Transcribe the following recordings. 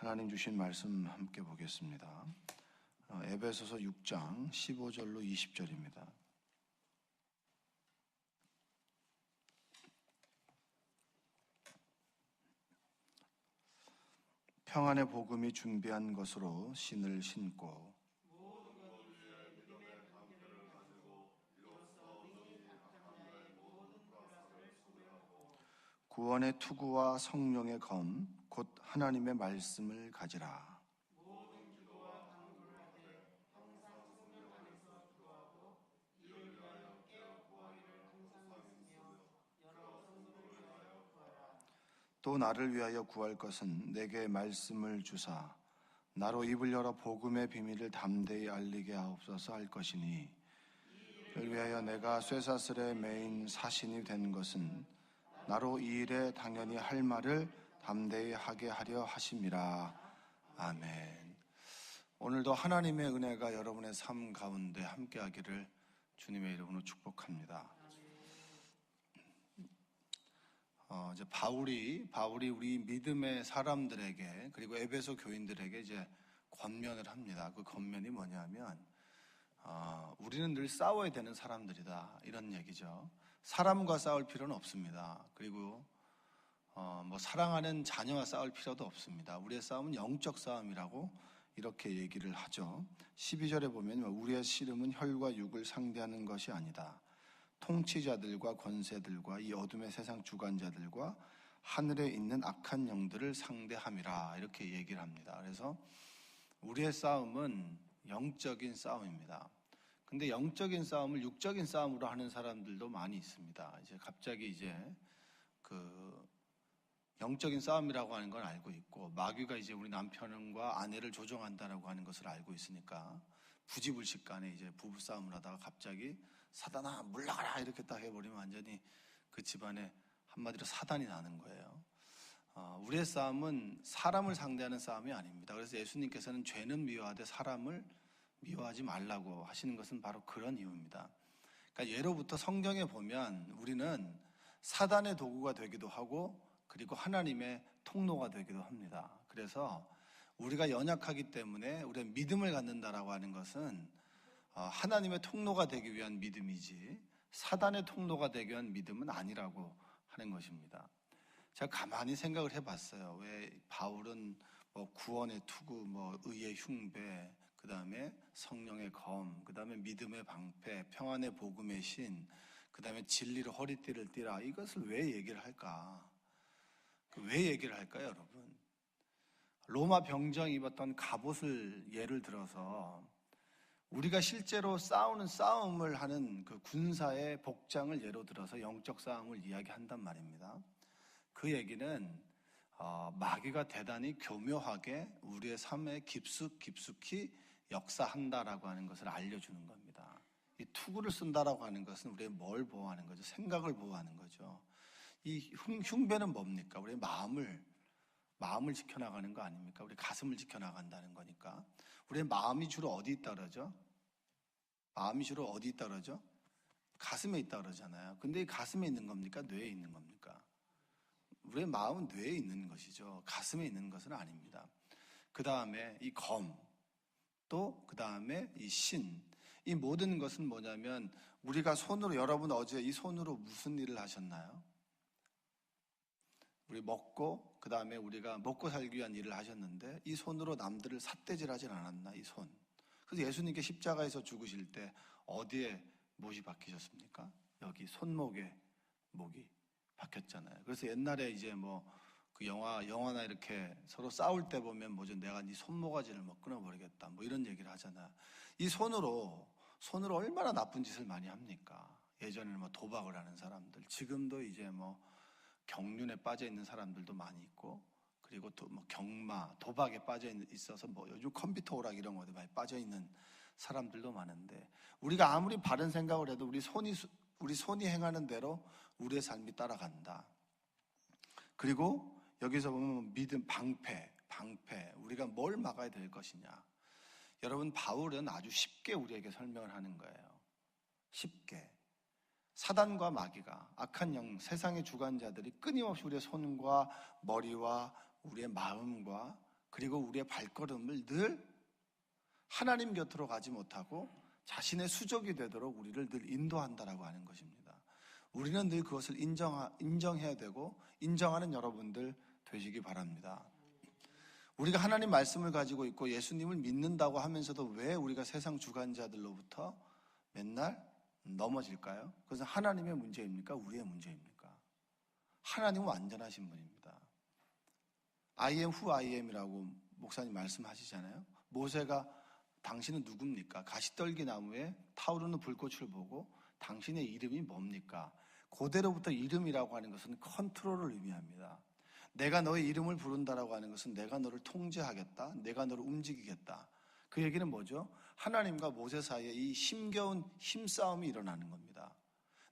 하나님 주신 말씀 함께 보겠습니다. 에베소서 6장 15절로 20절입니다. 평안의 복음이 준비한 것으로 신을 신고 구원의 투구와 성령의 검 곧 하나님의 말씀을 가지라. 또 나를 위하여 구할 것은 내게 말씀을 주사 나로 입을 열어 복음의 비밀을 담대히 알리게 하옵소서 할 것이니, 이를 위하여 내가 쇠사슬에 매인 사신이 된 것은 나로 이 일에 당연히 할 말을 담대히 하게 하려 하심이라. 아멘. 오늘도 하나님의 은혜가 여러분의 삶 가운데 함께하기를 주님의 이름으로 축복합니다. 이제 바울이 우리 믿음의 사람들에게 그리고 에베소 교인들에게 이제 권면을 합니다. 그 권면이 뭐냐면 우리는 늘 싸워야 되는 사람들이다, 이런 얘기죠. 사람과 싸울 필요는 없습니다. 그리고 사랑하는 자녀와 싸울 필요도 없습니다. 우리의 싸움은 영적 싸움이라고 이렇게 얘기를 하죠. 12절에 보면 우리의 씨름은 혈과 육을 상대하는 것이 아니다. 통치자들과 권세들과 이 어둠의 세상 주관자들과 하늘에 있는 악한 영들을 상대함이라, 이렇게 얘기를 합니다. 그래서 우리의 싸움은 영적인 싸움입니다. 근데 영적인 싸움을 육적인 싸움으로 하는 사람들도 많이 있습니다. 이제 갑자기 그 영적인 싸움이라고 하는 건 알고 있고, 마귀가 이제 우리 남편과 아내를 조종한다라고 하는 것을 알고 있으니까 부지불식간에 이제 부부 싸움을 하다가 갑자기 사단아 물러가라 이렇게 딱 해버리면 완전히 그 집안에 한마디로 사단이 나는 거예요. 우리의 싸움은 사람을 상대하는 싸움이 아닙니다. 그래서 예수님께서는 죄는 미워하되 사람을 미워하지 말라고 하시는 것은 바로 그런 이유입니다. 그러니까 예로부터 성경에 보면 우리는 사단의 도구가 되기도 하고 그리고 하나님의 통로가 되기도 합니다. 그래서 우리가 연약하기 때문에 우리가 믿음을 갖는다라고 하는 것은 하나님의 통로가 되기 위한 믿음이지 사단의 통로가 되기 위한 믿음은 아니라고 하는 것입니다. 제가 가만히 생각을 해봤어요. 왜 바울은 구원의 투구, 의의 흉배, 그 다음에 성령의 검, 그 다음에 믿음의 방패, 평안의 복음의 신, 그 다음에 진리로 허리띠를 띠라, 이것을 왜 얘기를 할까? 왜 얘기를 할까요, 여러분? 로마 병정 입었던 갑옷을 예를 들어서 우리가 실제로 싸우는 싸움을 하는 그 군사의 복장을 예로 들어서 영적 싸움을 이야기한단 말입니다. 그 얘기는 마귀가 대단히 교묘하게 우리의 삶에 깊숙이 역사한다라고 하는 것을 알려주는 겁니다. 이 투구를 쓴다라고 하는 것은 우리의 뭘 보호하는 거죠? 생각을 보호하는 거죠. 이 흉배는 뭡니까? 우리의 마음을 지켜나가는 거 아닙니까? 우리 가슴을 지켜나간다는 거니까. 우리의 마음이 주로 어디 있다 그러죠? 마음이 주로 어디 있다 그러죠? 가슴에 있다 그러잖아요. 근데 이 가슴에 있는 겁니까? 뇌에 있는 겁니까? 우리의 마음은 뇌에 있는 것이죠. 가슴에 있는 것은 아닙니다. 그 다음에 이 검, 또 그 다음에 이 신, 이 모든 것은 뭐냐면 우리가 손으로, 여러분 어제 이 손으로 무슨 일을 하셨나요? 우리 먹고 그 다음에 우리가 먹고 살기 위한 일을 하셨는데 이 손으로 남들을 삿대질하진 않았나, 이 손. 그래서 예수님께 십자가에서 죽으실 때 어디에 못이 박히셨습니까? 여기 손목에 목이 박혔잖아요. 그래서 옛날에 이제 그 영화나 이렇게 서로 싸울 때 보면 뭐죠? 내가 네 손모가지를 끊어버리겠다, 이런 얘기를 하잖아요. 이 손으로 얼마나 나쁜 짓을 많이 합니까? 예전에는 도박을 하는 사람들, 지금도 이제 경륜에 빠져 있는 사람들도 많이 있고, 그리고 또 경마, 도박에 빠져 있어서 요즘 컴퓨터 오락 이런 거에 많이 빠져 있는 사람들도 많은데, 우리가 아무리 바른 생각을 해도 우리 손이 행하는 대로 우리의 삶이 따라간다. 그리고 여기서 보면 믿음, 방패, 우리가 뭘 막아야 될 것이냐. 여러분, 바울은 아주 쉽게 우리에게 설명을 하는 거예요. 쉽게. 사단과 마귀가, 악한 영, 세상의 주관자들이 끊임없이 우리의 손과 머리와 우리의 마음과 그리고 우리의 발걸음을 늘 하나님 곁으로 가지 못하고 자신의 수족이 되도록 우리를 늘 인도한다라고 하는 것입니다. 우리는 늘 그것을 인정해야 되고 인정하는 여러분들 되시기 바랍니다. 우리가 하나님 말씀을 가지고 있고 예수님을 믿는다고 하면서도 왜 우리가 세상 주관자들로부터 맨날 넘어질까요? 그것은 하나님의 문제입니까? 우리의 문제입니까? 하나님은 완전하신 분입니다. I am who I am이라고 목사님 말씀하시잖아요. 모세가 당신은 누굽니까? 가시떨기 나무에 타오르는 불꽃을 보고 당신의 이름이 뭡니까? 그대로부터 이름이라고 하는 것은 컨트롤을 의미합니다. 내가 너의 이름을 부른다라고 하는 것은 내가 너를 통제하겠다, 내가 너를 움직이겠다. 그 얘기는 뭐죠? 하나님과 모세 사이에 이 힘겨운 힘싸움이 일어나는 겁니다.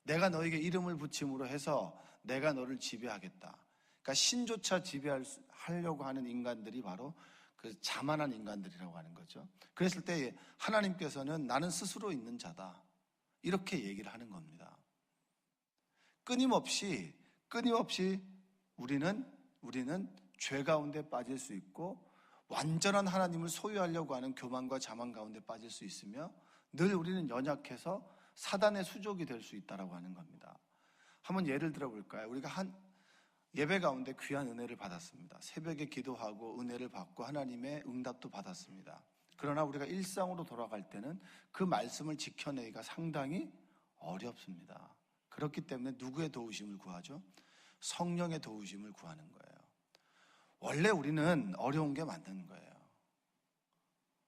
내가 너에게 이름을 붙임으로 해서 내가 너를 지배하겠다. 그러니까 신조차 지배하려고 하는 인간들이 바로 그 자만한 인간들이라고 하는 거죠. 그랬을 때 하나님께서는 나는 스스로 있는 자다, 이렇게 얘기를 하는 겁니다. 끊임없이 우리는 죄 가운데 빠질 수 있고 완전한 하나님을 소유하려고 하는 교만과 자만 가운데 빠질 수 있으며 늘 우리는 연약해서 사단의 수족이 될 수 있다라고 하는 겁니다. 한번 예를 들어 볼까요? 우리가 한 예배 가운데 귀한 은혜를 받았습니다. 새벽에 기도하고 은혜를 받고 하나님의 응답도 받았습니다. 그러나 우리가 일상으로 돌아갈 때는 그 말씀을 지켜내기가 상당히 어렵습니다. 그렇기 때문에 누구의 도우심을 구하죠? 성령의 도우심을 구하는 거예요. 원래 우리는 어려운 게 맞는 거예요.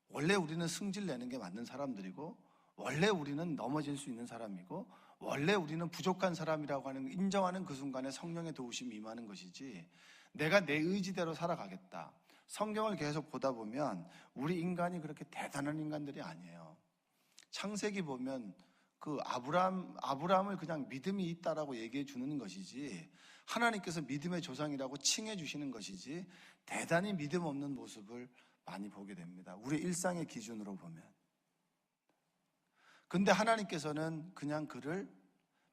원래 우리는 승질 내는 게 맞는 사람들이고, 원래 우리는 넘어질 수 있는 사람이고, 원래 우리는 부족한 사람이라고 하는 인정하는 그 순간에 성령의 도우심이 임하는 것이지, 내가 내 의지대로 살아가겠다. 성경을 계속 보다 보면 우리 인간이 그렇게 대단한 인간들이 아니에요. 창세기 보면 그 아브라함을 그냥 믿음이 있다라고 얘기해 주는 것이지, 하나님께서 믿음의 조상이라고 칭해 주시는 것이지 대단히 믿음 없는 모습을 많이 보게 됩니다. 우리 일상의 기준으로 보면. 근데 하나님께서는 그냥 그를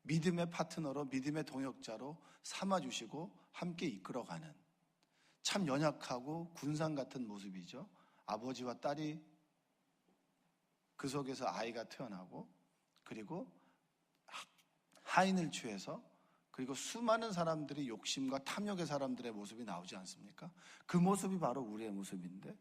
믿음의 파트너로, 믿음의 동역자로 삼아주시고 함께 이끌어가는, 참 연약하고 군상 같은 모습이죠. 아버지와 딸이 그 속에서 아이가 태어나고, 그리고 하인을 취해서, 그리고 수많은 사람들이 욕심과 탐욕의 사람들의 모습이 나오지 않습니까? 그 모습이 바로 우리의 모습인데,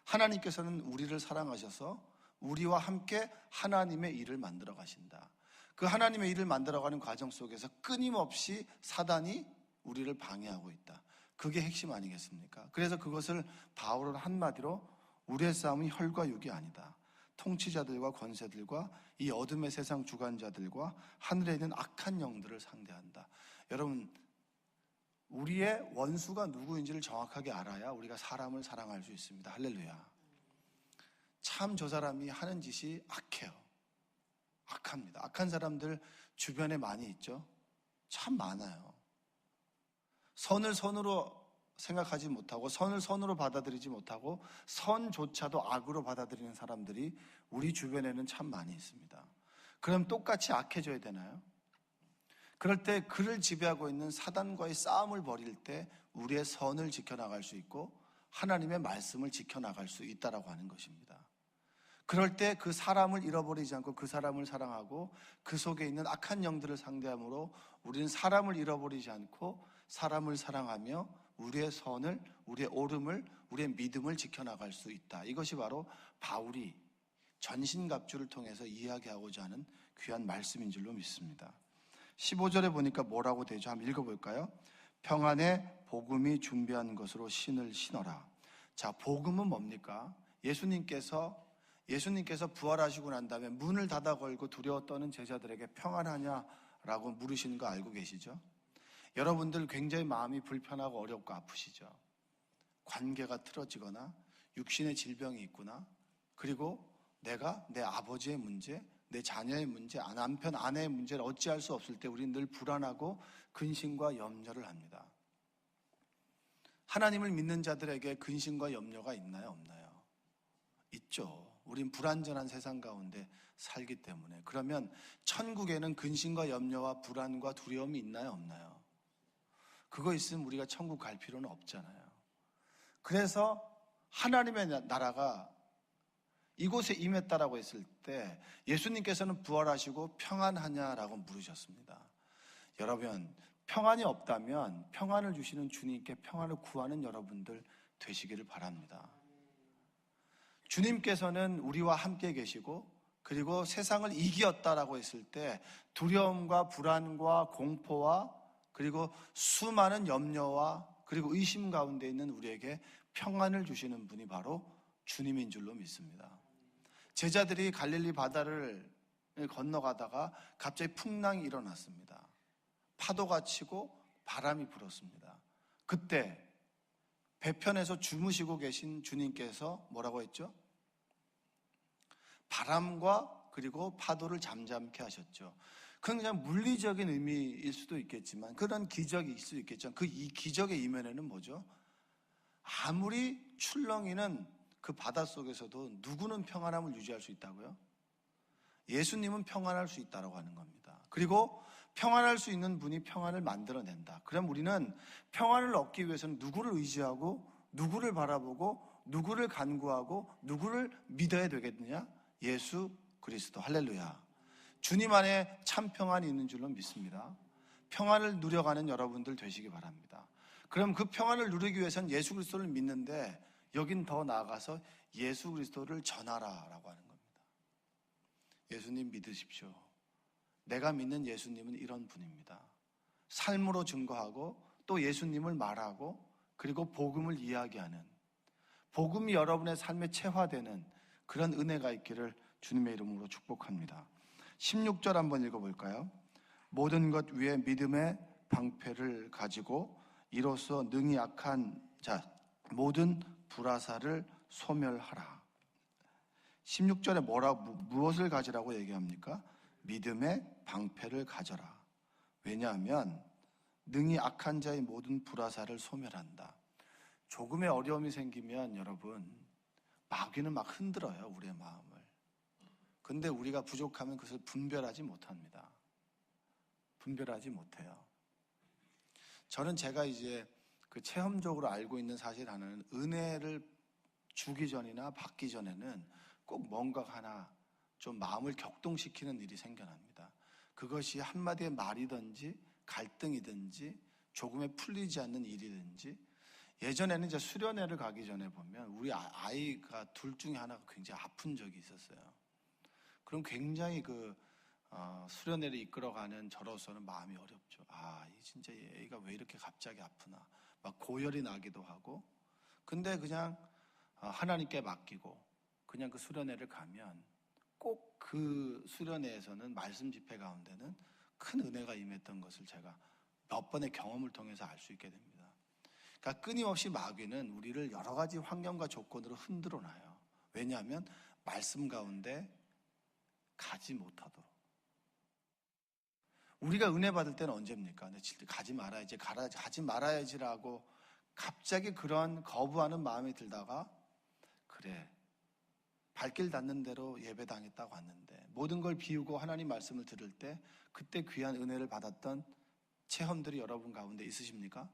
하나님께서는 우리를 사랑하셔서 우리와 함께 하나님의 일을 만들어 가신다. 그 하나님의 일을 만들어가는 과정 속에서 끊임없이 사단이 우리를 방해하고 있다. 그게 핵심 아니겠습니까? 그래서 그것을 바울은 한마디로 우리의 싸움은 혈과 육이 아니다. 통치자들과 권세들과 이 어둠의 세상 주관자들과 하늘에 있는 악한 영들을 상대한다. 여러분, 우리의 원수가 누구인지를 정확하게 알아야 우리가 사람을 사랑할 수 있습니다. 할렐루야. 참 저 사람이 하는 짓이 악해요. 악합니다. 악한 사람들 주변에 많이 있죠. 참 많아요. 선을 선으로 생각하지 못하고, 선을 선으로 받아들이지 못하고, 선조차도 악으로 받아들이는 사람들이 우리 주변에는 참 많이 있습니다. 그럼 똑같이 악해져야 되나요? 그럴 때 그를 지배하고 있는 사단과의 싸움을 벌일 때 우리의 선을 지켜나갈 수 있고 하나님의 말씀을 지켜나갈 수 있다라고 하는 것입니다. 그럴 때 그 사람을 잃어버리지 않고 그 사람을 사랑하고 그 속에 있는 악한 영들을 상대함으로 우리는 사람을 잃어버리지 않고 사람을 사랑하며 우리의 선을, 우리의 옳음을, 우리의 믿음을 지켜나갈 수 있다. 이것이 바로 바울이 전신갑주를 통해서 이야기하고자 하는 귀한 말씀인 줄로 믿습니다. 15절에 보니까 뭐라고 되죠? 한번 읽어볼까요? 평안의 복음이 준비한 것으로 신을 신어라. 자, 복음은 뭡니까? 예수님께서 부활하시고 난 다음에 문을 닫아 걸고 두려워 떠는 제자들에게 평안하냐라고 물으시는 거 알고 계시죠? 여러분들 굉장히 마음이 불편하고 어렵고 아프시죠? 관계가 틀어지거나 육신의 질병이 있구나, 그리고 내가 내 아버지의 문제, 내 자녀의 문제, 남편, 아내의 문제를 어찌할 수 없을 때 우리는 늘 불안하고 근심과 염려를 합니다. 하나님을 믿는 자들에게 근심과 염려가 있나요? 없나요? 있죠. 우린 불안전한 세상 가운데 살기 때문에. 그러면 천국에는 근심과 염려와 불안과 두려움이 있나요? 없나요? 그거 있으면 우리가 천국 갈 필요는 없잖아요. 그래서 하나님의 나라가 이곳에 임했다라고 했을 때 예수님께서는 부활하시고 평안하냐라고 물으셨습니다. 여러분, 평안이 없다면 평안을 주시는 주님께 평안을 구하는 여러분들 되시기를 바랍니다. 주님께서는 우리와 함께 계시고 그리고 세상을 이기었다라고 했을 때 두려움과 불안과 공포와 그리고 수많은 염려와 그리고 의심 가운데 있는 우리에게 평안을 주시는 분이 바로 주님인 줄로 믿습니다. 제자들이 갈릴리 바다를 건너가다가 갑자기 풍랑이 일어났습니다. 파도가 치고 바람이 불었습니다. 그때 배편에서 주무시고 계신 주님께서 뭐라고 했죠? 바람과 그리고 파도를 잠잠케 하셨죠. 그건 그냥 물리적인 의미일 수도 있겠지만 그런 기적이 있을 수 있겠죠. 이 기적의 이면에는 뭐죠? 아무리 출렁이는 그 바닷속에서도 누구는 평안함을 유지할 수 있다고요? 예수님은 평안할 수 있다고 하는 겁니다. 그리고 평안할 수 있는 분이 평안을 만들어낸다. 그럼 우리는 평안을 얻기 위해서는 누구를 의지하고 누구를 바라보고 누구를 간구하고 누구를 믿어야 되겠느냐? 예수 그리스도. 할렐루야. 주님 안에 참 평안이 있는 줄로 믿습니다. 평안을 누려가는 여러분들 되시기 바랍니다. 그럼 그 평안을 누리기 위해서는 예수 그리스도를 믿는데 여긴 더 나아가서 예수 그리스도를 전하라라고 하는 겁니다. 예수님 믿으십시오. 내가 믿는 예수님은 이런 분입니다. 삶으로 증거하고 또 예수님을 말하고 그리고 복음을 이야기하는, 복음이 여러분의 삶에 체화되는 그런 은혜가 있기를 주님의 이름으로 축복합니다. 16절 한번 읽어볼까요? 모든 것 위에 믿음의 방패를 가지고 이로써 능히 약한 자 모든 불화살을 소멸하라. 16절에 무엇을 가지라고 얘기합니까? 믿음의 방패를 가져라. 왜냐하면 능히 악한 자의 모든 불화살을 소멸한다. 조금의 어려움이 생기면 여러분 마귀는 막 흔들어요, 우리의 마음을. 근데 우리가 부족하면 그것을 분별하지 못합니다. 분별하지 못해요. 저는 제가 이제 그 체험적으로 알고 있는 사실 하나는 은혜를 주기 전이나 받기 전에는 꼭 뭔가 하나 좀 마음을 격동시키는 일이 생겨납니다. 그것이 한마디의 말이든지 갈등이든지 조금의 풀리지 않는 일이든지. 예전에는 이제 수련회를 가기 전에 보면 우리 아이가 둘 중에 하나가 굉장히 아픈 적이 있었어요. 그럼 굉장히 수련회를 이끌어가는 저로서는 마음이 어렵죠. 진짜 얘가 왜 이렇게 갑자기 아프나. 막 고열이 나기도 하고. 근데 그냥 하나님께 맡기고 그냥 그 수련회를 가면 꼭 그 수련회에서는 말씀 집회 가운데는 큰 은혜가 임했던 것을 제가 몇 번의 경험을 통해서 알 수 있게 됩니다. 그러니까 끊임없이 마귀는 우리를 여러 가지 환경과 조건으로 흔들어 놔요. 왜냐하면 말씀 가운데 가지 못하도록. 우리가 은혜 받을 때는 언제입니까? 가지 말아야지라고 갑자기 그런 거부하는 마음이 들다가 그래 발길 닿는 대로 예배당했다고 왔는데 모든 걸 비우고 하나님 말씀을 들을 때 그때 귀한 은혜를 받았던 체험들이 여러분 가운데 있으십니까?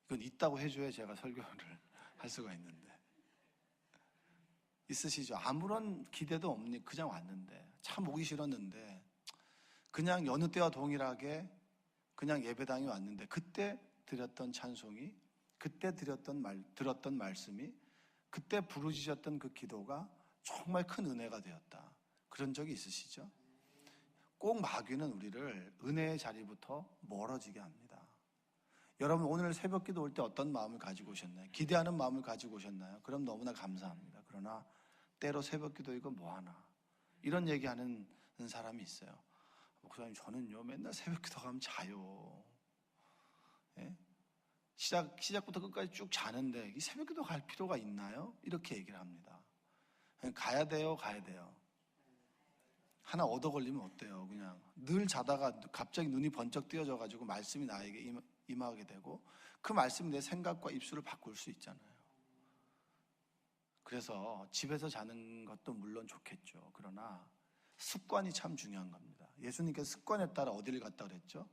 이건 있다고 해줘야 제가 설교를 할 수가 있는데 있으시죠? 아무런 기대도 없니 그냥 왔는데 참 오기 싫었는데 그냥 여느 때와 동일하게 그냥 예배당에 왔는데 그때 드렸던 찬송이 그때 들었던 말씀이 그때 부르짖었던 그 기도가 정말 큰 은혜가 되었다. 그런 적이 있으시죠? 꼭 마귀는 우리를 은혜의 자리부터 멀어지게 합니다. 여러분 오늘 새벽 기도 올 때 어떤 마음을 가지고 오셨나요? 기대하는 마음을 가지고 오셨나요? 그럼 너무나 감사합니다. 그러나 때로 새벽 기도 이거 뭐하나 이런 얘기하는 사람이 있어요. 목사님 저는요 맨날 새벽 기도 가면 자요. 예? 시작부터 끝까지 쭉 자는데 이 새벽 기도 갈 필요가 있나요? 이렇게 얘기를 합니다. 가야 돼요. 하나 얻어 걸리면 어때요? 그냥 늘 자다가 갑자기 눈이 번쩍 뜨여져 가지고 말씀이 나에게 임하게 되고 그 말씀이 내 생각과 입술을 바꿀 수 있잖아요. 그래서 집에서 자는 것도 물론 좋겠죠. 그러나 습관이 참 중요한 겁니다. 예수님께서 습관에 따라 어디를 갔다 그랬죠?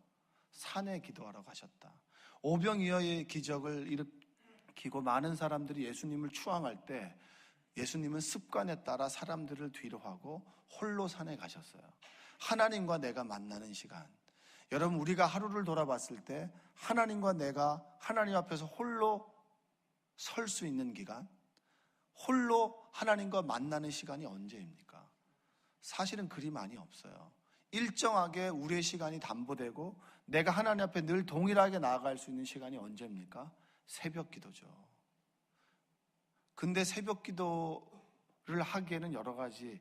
산에 기도하러 가셨다. 오병이어의 바뀌고 많은 사람들이 예수님을 추앙할 때 예수님은 습관에 따라 사람들을 뒤로 하고 홀로 산에 가셨어요. 하나님과 내가 만나는 시간. 여러분, 우리가 하루를 돌아봤을 때 하나님과 내가 하나님 앞에서 홀로 설 수 있는 기간, 홀로 하나님과 만나는 시간이 언제입니까? 사실은 그리 많이 없어요. 일정하게 우리의 시간이 담보되고 내가 하나님 앞에 늘 동일하게 나아갈 수 있는 시간이 언제입니까? 새벽 기도죠. 근데 새벽 기도를 하기에는 여러 가지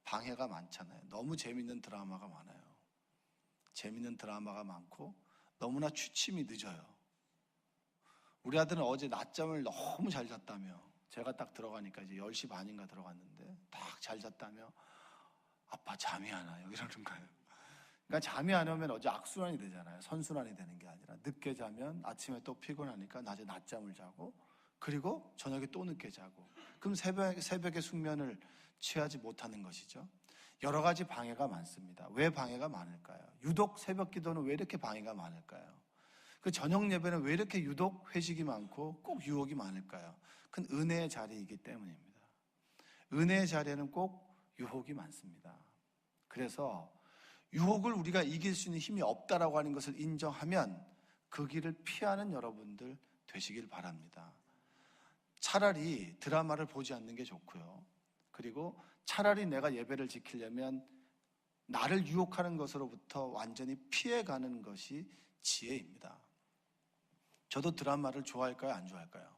방해가 많잖아요. 너무 재밌는 드라마가 많아요. 재밌는 드라마가 많고 너무나 취침이 늦어요. 우리 아들은 어제 낮잠을 너무 잘 잤다며, 제가 딱 들어가니까 이제 10시 반인가 들어갔는데 딱 잘 잤다며 아빠 잠이 안 와요 이러는 거예요. 그러니까 잠이 안 오면 어제 악순환이 되잖아요. 선순환이 되는 게 아니라 늦게 자면 아침에 또 피곤하니까 낮에 낮잠을 자고 그리고 저녁에 또 늦게 자고, 그럼 새벽에 숙면을 취하지 못하는 것이죠. 여러 가지 방해가 많습니다. 왜 방해가 많을까요? 유독 새벽 기도는 왜 이렇게 방해가 많을까요? 그 저녁 예배는 왜 이렇게 유독 회식이 많고 꼭 유혹이 많을까요? 그건 은혜의 자리이기 때문입니다. 은혜의 자리에는 꼭 유혹이 많습니다. 그래서 유혹을 우리가 이길 수 있는 힘이 없다라고 하는 것을 인정하면 그 길을 피하는 여러분들 되시길 바랍니다. 차라리 드라마를 보지 않는 게 좋고요. 그리고 차라리 내가 예배를 지키려면 나를 유혹하는 것으로부터 완전히 피해가는 것이 지혜입니다. 저도 드라마를 좋아할까요? 안 좋아할까요?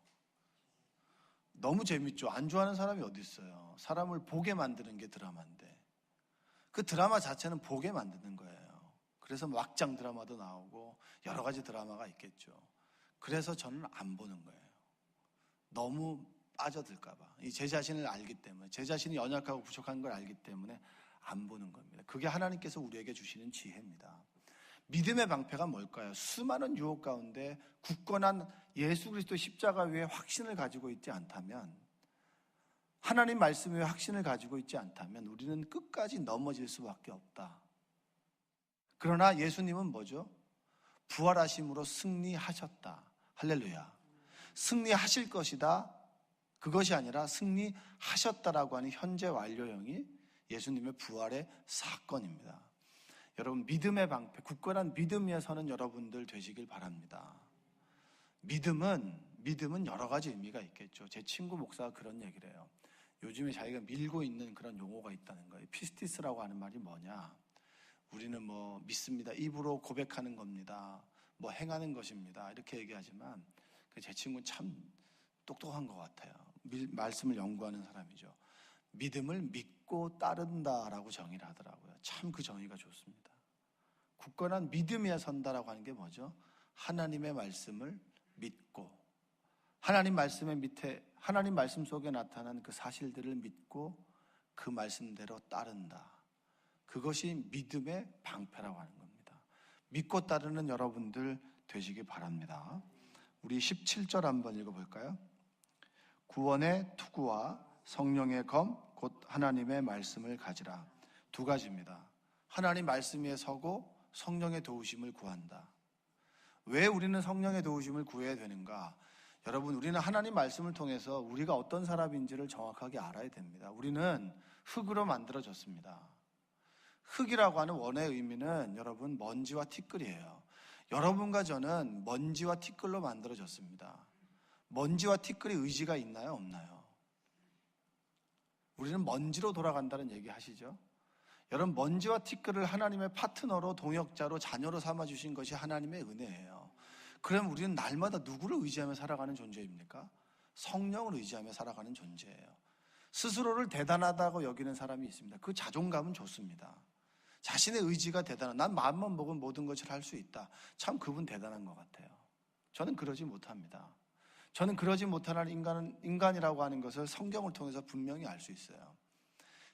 너무 재밌죠. 안 좋아하는 사람이 어디 있어요. 사람을 보게 만드는 게 드라마인데 그 드라마 자체는 보게 만드는 거예요. 그래서 막장 드라마도 나오고 여러 가지 드라마가 있겠죠. 그래서 저는 안 보는 거예요. 너무 빠져들까 봐. 제 자신을 알기 때문에, 제 자신이 연약하고 부족한 걸 알기 때문에 안 보는 겁니다. 그게 하나님께서 우리에게 주시는 지혜입니다. 믿음의 방패가 뭘까요? 수많은 유혹 가운데 굳건한 예수 그리스도의 십자가 위에 확신을 가지고 있지 않다면, 하나님 말씀 위에 확신을 가지고 있지 않다면 우리는 끝까지 넘어질 수밖에 없다. 그러나 예수님은 뭐죠? 부활하심으로 승리하셨다. 할렐루야. 승리하실 것이다. 그것이 아니라 승리하셨다라고 하는 현재 완료형이 예수님의 부활의 사건입니다. 여러분, 믿음의 방패, 굳건한 믿음 위에 서는 여러분들 되시길 바랍니다. 믿음은 여러 가지 의미가 있겠죠. 제 친구 목사가 그런 얘기를 해요. 요즘에 자기가 밀고 있는 그런 용어가 있다는 거예요. 피스티스라고 하는 말이 뭐냐? 우리는 뭐 믿습니다. 입으로 고백하는 겁니다. 뭐 행하는 것입니다. 이렇게 얘기하지만 제 친구는 참 똑똑한 것 같아요. 말씀을 연구하는 사람이죠. 믿음을 믿고 따른다라고 정의를 하더라고요. 참 그 정의가 좋습니다. 굳건한 믿음 위에 선다라고 하는 게 뭐죠? 하나님의 말씀을 믿고, 하나님 말씀의 밑에, 하나님 말씀 속에 나타난 그 사실들을 믿고 그 말씀대로 따른다. 그것이 믿음의 방패라고 하는 겁니다. 믿고 따르는 여러분들 되시기 바랍니다. 우리 17절 한번 읽어볼까요? 구원의 투구와 성령의 검 곧 하나님의 말씀을 가지라. 두 가지입니다. 하나님 말씀 위에 서고 성령의 도우심을 구한다. 왜 우리는 성령의 도우심을 구해야 되는가? 여러분, 우리는 하나님 말씀을 통해서 우리가 어떤 사람인지를 정확하게 알아야 됩니다. 우리는 흙으로 만들어졌습니다. 흙이라고 하는 원어의 의미는 여러분 먼지와 티끌이에요. 여러분과 저는 먼지와 티끌로 만들어졌습니다. 먼지와 티끌이 의지가 있나요? 없나요? 우리는 먼지로 돌아간다는 얘기 하시죠? 여러분, 먼지와 티끌을 하나님의 파트너로, 동역자로, 자녀로 삼아주신 것이 하나님의 은혜예요. 그럼 우리는 날마다 누구를 의지하며 살아가는 존재입니까? 성령을 의지하며 살아가는 존재예요. 스스로를 대단하다고 여기는 사람이 있습니다. 그 자존감은 좋습니다. 자신의 의지가 대단한, 난 마음만 먹으면 모든 것을 할 수 있다. 참 그분 대단한 것 같아요. 저는 그러지 못합니다. 저는 그러지 못하는 인간이라고 하는 것을 성경을 통해서 분명히 알 수 있어요.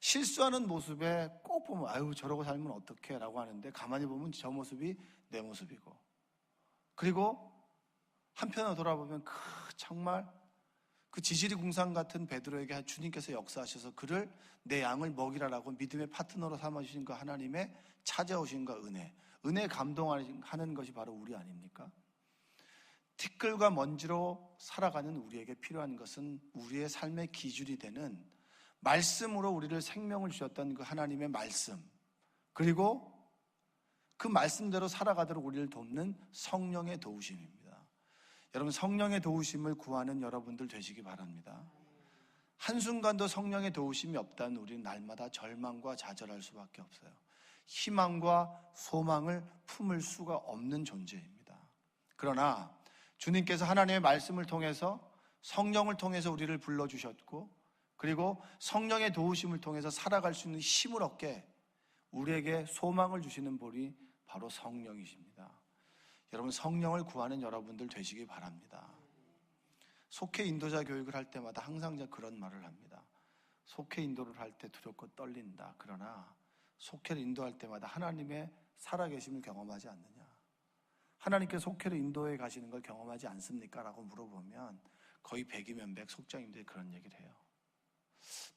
실수하는 모습에 꼭 보면 아유 저러고 살면 어떡해 라고 하는데 가만히 보면 저 모습이 내 모습이고, 그리고 한편으로 돌아보면 정말 그 지지리 궁상 같은 베드로에게 주님께서 역사하셔서 그를 내 양을 먹이라라고 믿음의 파트너로 삼아주신 그 하나님의 찾아오신 그 은혜 감동하는 것이 바로 우리 아닙니까? 티끌과 먼지로 살아가는 우리에게 필요한 것은 우리의 삶의 기준이 되는 말씀으로 우리를 생명을 주셨던 그 하나님의 말씀, 그리고 그 말씀대로 살아가도록 우리를 돕는 성령의 도우심입니다. 여러분, 성령의 도우심을 구하는 여러분들 되시기 바랍니다. 한순간도 성령의 도우심이 없다면 우리는 날마다 절망과 좌절할 수밖에 없어요. 희망과 소망을 품을 수가 없는 존재입니다. 그러나 주님께서 하나님의 말씀을 통해서, 성령을 통해서 우리를 불러주셨고, 그리고 성령의 도우심을 통해서 살아갈 수 있는 힘을 얻게 우리에게 소망을 주시는 분이 바로 성령이십니다. 여러분, 성령을 구하는 여러분들 되시기 바랍니다. 속회 인도자 교육을 할 때마다 항상 그런 말을 합니다. 속회 인도를 할 때 두렵고 떨린다. 그러나 속회를 인도할 때마다 하나님의 살아계심을 경험하지 않느냐? 하나님께 속회를 인도해 가시는 걸 경험하지 않습니까? 라고 물어보면 거의 100이면 100 속장님들이 그런 얘기를 해요.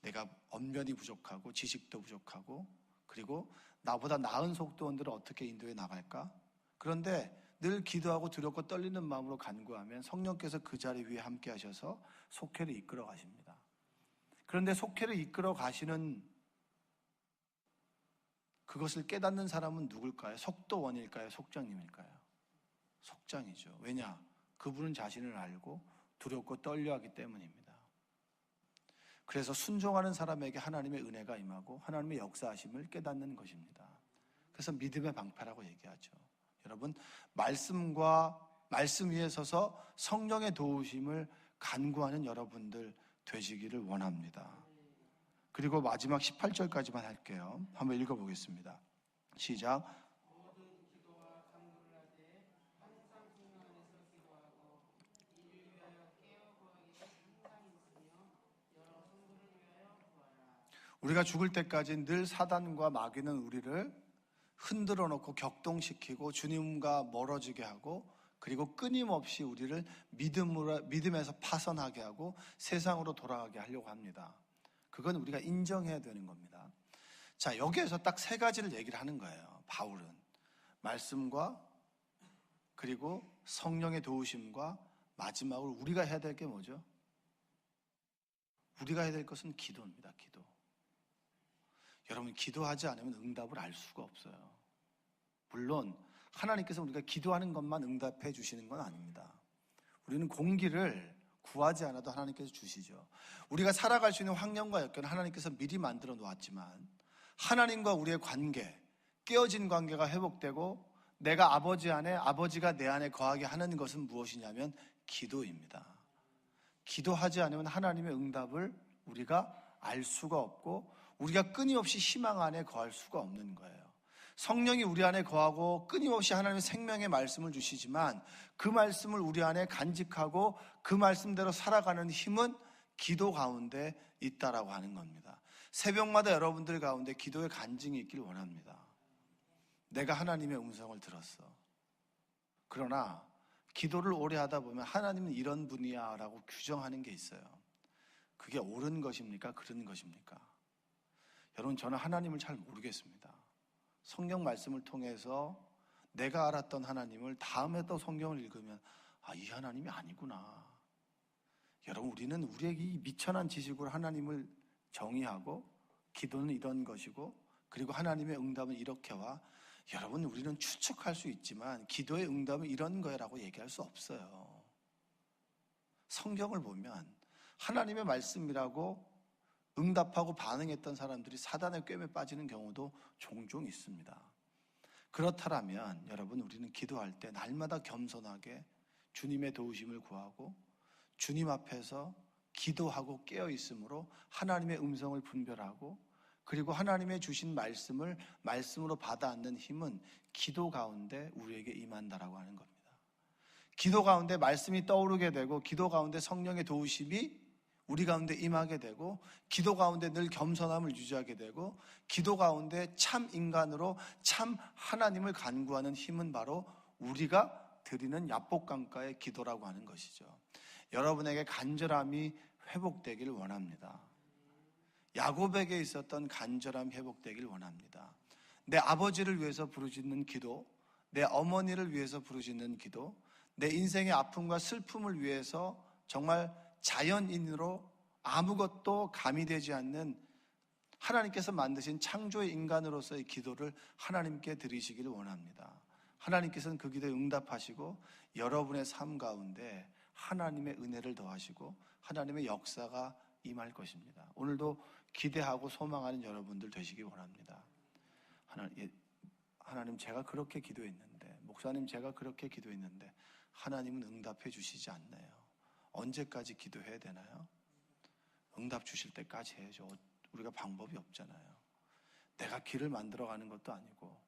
내가 언변이 부족하고 지식도 부족하고 그리고 나보다 나은 속도원들을 어떻게 인도해 나갈까? 그런데 늘 기도하고 두렵고 떨리는 마음으로 간구하면 성령께서 그 자리 위에 함께 하셔서 속회를 이끌어 가십니다. 그런데 속회를 이끌어 가시는 그것을 깨닫는 사람은 누굴까요? 속도원일까요? 속장님일까요? 속장이죠. 왜냐? 그분은 자신을 알고 두렵고 떨려하기 때문입니다. 그래서 순종하는 사람에게 하나님의 은혜가 임하고 하나님의 역사하심을 깨닫는 것입니다. 그래서 믿음의 방패라고 얘기하죠. 여러분, 말씀 위에 서서 성령의 도우심을 간구하는 여러분들 되시기를 원합니다. 그리고 마지막 18절까지만 할게요. 한번 읽어보겠습니다. 시작. 우리가 죽을 때까지 늘 사단과 마귀는 우리를 흔들어 놓고 격동시키고 주님과 멀어지게 하고 그리고 끊임없이 우리를 믿음에서 파선하게 하고 세상으로 돌아가게 하려고 합니다. 그건 우리가 인정해야 되는 겁니다. 자, 여기에서 딱 세 가지를 얘기를 하는 거예요. 바울은 말씀과 그리고 성령의 도우심과 마지막으로 우리가 해야 될 게 뭐죠? 우리가 해야 될 것은 기도입니다. 기도. 여러분, 기도하지 않으면 응답을 알 수가 없어요. 물론 하나님께서 우리가 기도하는 것만 응답해 주시는 건 아닙니다. 우리는 공기를 구하지 않아도 하나님께서 주시죠. 우리가 살아갈 수 있는 환경과 여건을 하나님께서 미리 만들어 놓았지만 하나님과 우리의 관계, 깨어진 관계가 회복되고 내가 아버지 안에, 아버지가 내 안에 거하게 하는 것은 무엇이냐면 기도입니다. 기도하지 않으면 하나님의 응답을 우리가 알 수가 없고 우리가 끊임없이 희망 안에 거할 수가 없는 거예요. 성령이 우리 안에 거하고 끊임없이 하나님의 생명의 말씀을 주시지만 그 말씀을 우리 안에 간직하고 그 말씀대로 살아가는 힘은 기도 가운데 있다라고 하는 겁니다. 새벽마다 여러분들 가운데 기도의 간증이 있길 원합니다. 내가 하나님의 음성을 들었어. 그러나 기도를 오래 하다 보면 하나님은 이런 분이야 라고 규정하는 게 있어요. 그게 옳은 것입니까? 그른 것입니까? 여러분, 저는 하나님을 잘 모르겠습니다. 성경 말씀을 통해서 내가 알았던 하나님을 다음에 또 성경을 읽으면 이 하나님이 아니구나. 여러분, 우리는 우리에게 이 미천한 지식으로 하나님을 정의하고 기도는 이런 것이고 그리고 하나님의 응답은 이렇게 와. 여러분, 우리는 추측할 수 있지만 기도의 응답은 이런 거라고 얘기할 수 없어요. 성경을 보면 하나님의 말씀이라고 응답하고 반응했던 사람들이 사단의 꿰매 빠지는 경우도 종종 있습니다. 그렇다면 여러분, 우리는 기도할 때 날마다 겸손하게 주님의 도우심을 구하고 주님 앞에서 기도하고 깨어있으므로 하나님의 음성을 분별하고 그리고 하나님의 주신 말씀을 말씀으로 받아 안는 힘은 기도 가운데 우리에게 임한다라고 하는 겁니다. 기도 가운데 말씀이 떠오르게 되고 기도 가운데 성령의 도우심이 우리 가운데 임하게 되고 기도 가운데 늘 겸손함을 유지하게 되고 기도 가운데 참 인간으로 참 하나님을 간구하는 힘은 바로 우리가 드리는 야복강가의 기도라고 하는 것이죠. 여러분에게 간절함이 회복되기를 원합니다. 야곱에게 있었던 간절함이 회복되기를 원합니다. 내 아버지를 위해서 부르짖는 기도, 내 어머니를 위해서 부르짖는 기도, 내 인생의 아픔과 슬픔을 위해서 정말 자연인으로 아무것도 가미되지 않는 하나님께서 만드신 창조의 인간으로서의 기도를 하나님께 드리시기를 원합니다. 하나님께서는 그 기도에 응답하시고 여러분의 삶 가운데 하나님의 은혜를 더하시고 하나님의 역사가 임할 것입니다. 오늘도 기대하고 소망하는 여러분들 되시기 원합니다. 하나님, 제가 그렇게 기도했는데, 목사님 제가 그렇게 기도했는데 하나님은 응답해 주시지 않나요? 언제까지 기도해야 되나요? 응답 주실 때까지 해야죠. 우리가 방법이 없잖아요. 내가 길을 만들어가는 것도 아니고,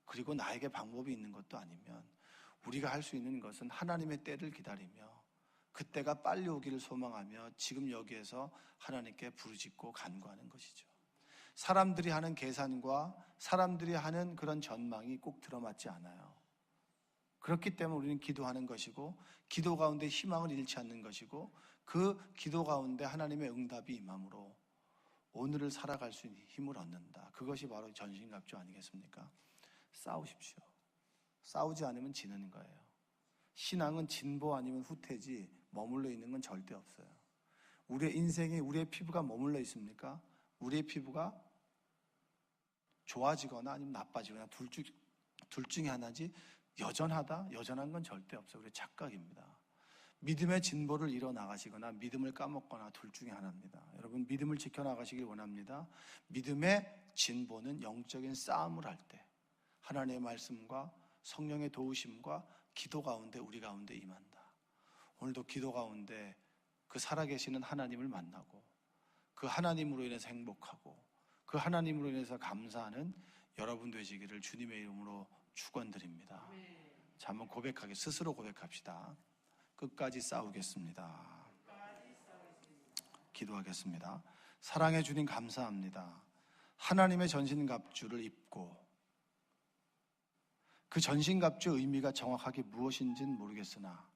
그리고 나에게 방법이 있는 것도 아니면 우리가 할 수 있는 것은 하나님의 때를 기다리며 그 때가 빨리 오기를 소망하며 지금 여기에서 하나님께 부르짖고 간구하는 것이죠. 사람들이 하는 계산과 사람들이 하는 그런 전망이 꼭 들어맞지 않아요. 그렇기 때문에 우리는 기도하는 것이고, 기도 가운데 희망을 잃지 않는 것이고, 그 기도 가운데 하나님의 응답이 임함으로 오늘을 살아갈 수 있는 힘을 얻는다. 그것이 바로 전신갑주 아니겠습니까? 싸우십시오. 싸우지 않으면 지는 거예요. 신앙은 진보 아니면 후퇴지 머물러 있는 건 절대 없어요. 우리의 인생에 우리의 피부가 머물러 있습니까? 우리의 피부가 좋아지거나 아니면 나빠지거나 둘 중에 하나지, 여전한 건 절대 없어요. 우리의 착각입니다. 믿음의 진보를 이뤄나가시거나 믿음을 까먹거나 둘 중에 하나입니다. 여러분, 믿음을 지켜나가시길 원합니다. 믿음의 진보는 영적인 싸움을 할 때 하나님의 말씀과 성령의 도우심과 기도 가운데 우리 가운데 임한다. 오늘도 기도 가운데 그 살아계시는 하나님을 만나고 그 하나님으로 인해서 행복하고 그 하나님으로 인해서 감사하는 여러분 되시기를 주님의 이름으로 축원드립니다. 자, 한번 스스로 고백합시다. 끝까지 싸우겠습니다. 기도하겠습니다. 사랑해 주님 감사합니다. 하나님의 전신갑주를 입고, 그 전신갑주의 의미가 정확하게 무엇인지는 모르겠으나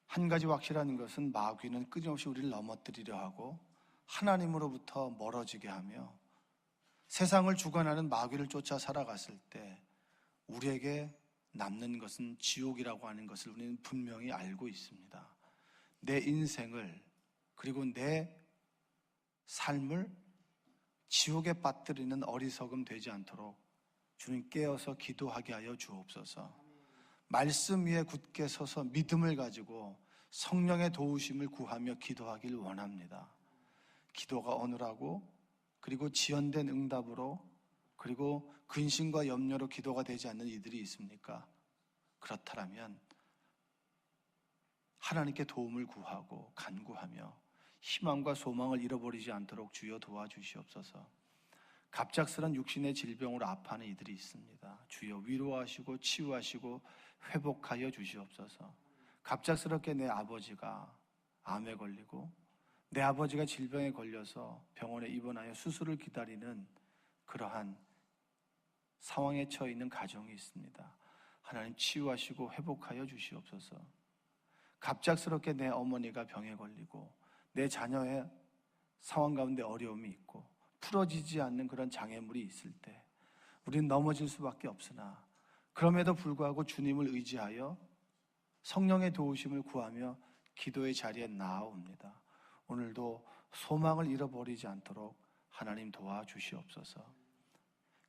한 가지 확실한 것은 마귀는 끊임없이 우리를 넘어뜨리려 하고 하나님으로부터 멀어지게 하며 세상을 주관하는 마귀를 쫓아 살아갔을 때 우리에게 남는 것은 지옥이라고 하는 것을 우리는 분명히 알고 있습니다. 내 인생을, 그리고 내 삶을 지옥에 빠뜨리는 어리석음 되지 않도록 주님 깨어서 기도하게 하여 주옵소서. 말씀 위에 굳게 서서 믿음을 가지고 성령의 도우심을 구하며 기도하길 원합니다. 기도가 어눌하고, 그리고 지연된 응답으로, 그리고 근심과 염려로 기도가 되지 않는 이들이 있습니까? 그렇다면 하나님께 도움을 구하고 간구하며 희망과 소망을 잃어버리지 않도록 주여 도와주시옵소서. 갑작스런 육신의 질병으로 아파하는 이들이 있습니다. 주여 위로하시고 치유하시고 회복하여 주시옵소서. 갑작스럽게 내 아버지가 암에 걸리고 내 아버지가 질병에 걸려서 병원에 입원하여 수술을 기다리는 그러한 상황에 처해 있는 가정이 있습니다. 하나님 치유하시고 회복하여 주시옵소서. 갑작스럽게 내 어머니가 병에 걸리고 내 자녀의 상황 가운데 어려움이 있고 풀어지지 않는 그런 장애물이 있을 때 우리는 넘어질 수밖에 없으나, 그럼에도 불구하고 주님을 의지하여 성령의 도우심을 구하며 기도의 자리에 나아옵니다. 오늘도 소망을 잃어버리지 않도록 하나님 도와주시옵소서.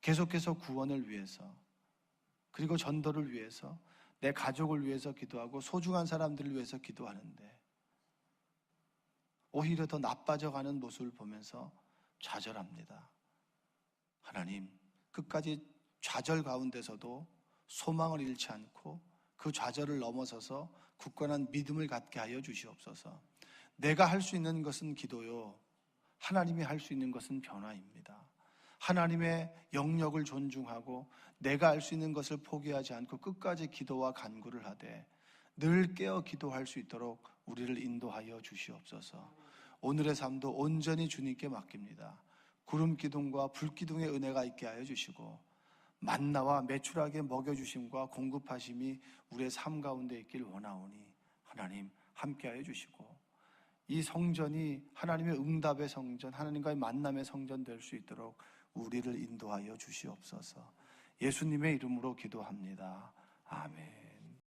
계속해서 구원을 위해서, 그리고 전도를 위해서, 내 가족을 위해서 기도하고 소중한 사람들을 위해서 기도하는데 오히려 더 나빠져가는 모습을 보면서 좌절합니다. 하나님, 끝까지 좌절 가운데서도 소망을 잃지 않고 그 좌절을 넘어서서 굳건한 믿음을 갖게 하여 주시옵소서. 내가 할 수 있는 것은 기도요, 하나님이 할 수 있는 것은 변화입니다. 하나님의 영역을 존중하고 내가 할 수 있는 것을 포기하지 않고 끝까지 기도와 간구를 하되 늘 깨어 기도할 수 있도록 우리를 인도하여 주시옵소서. 오늘의 삶도 온전히 주님께 맡깁니다. 구름 기둥과 불 기둥의 은혜가 있게 하여 주시고 만나와 매출하게 먹여주심과 공급하심이 우리의 삶 가운데 있길 원하오니 하나님 함께하여 주시고 이 성전이 하나님의 응답의 성전, 하나님과의 만남의 성전 될 수 있도록 우리를 인도하여 주시옵소서. 예수님의 이름으로 기도합니다. 아멘.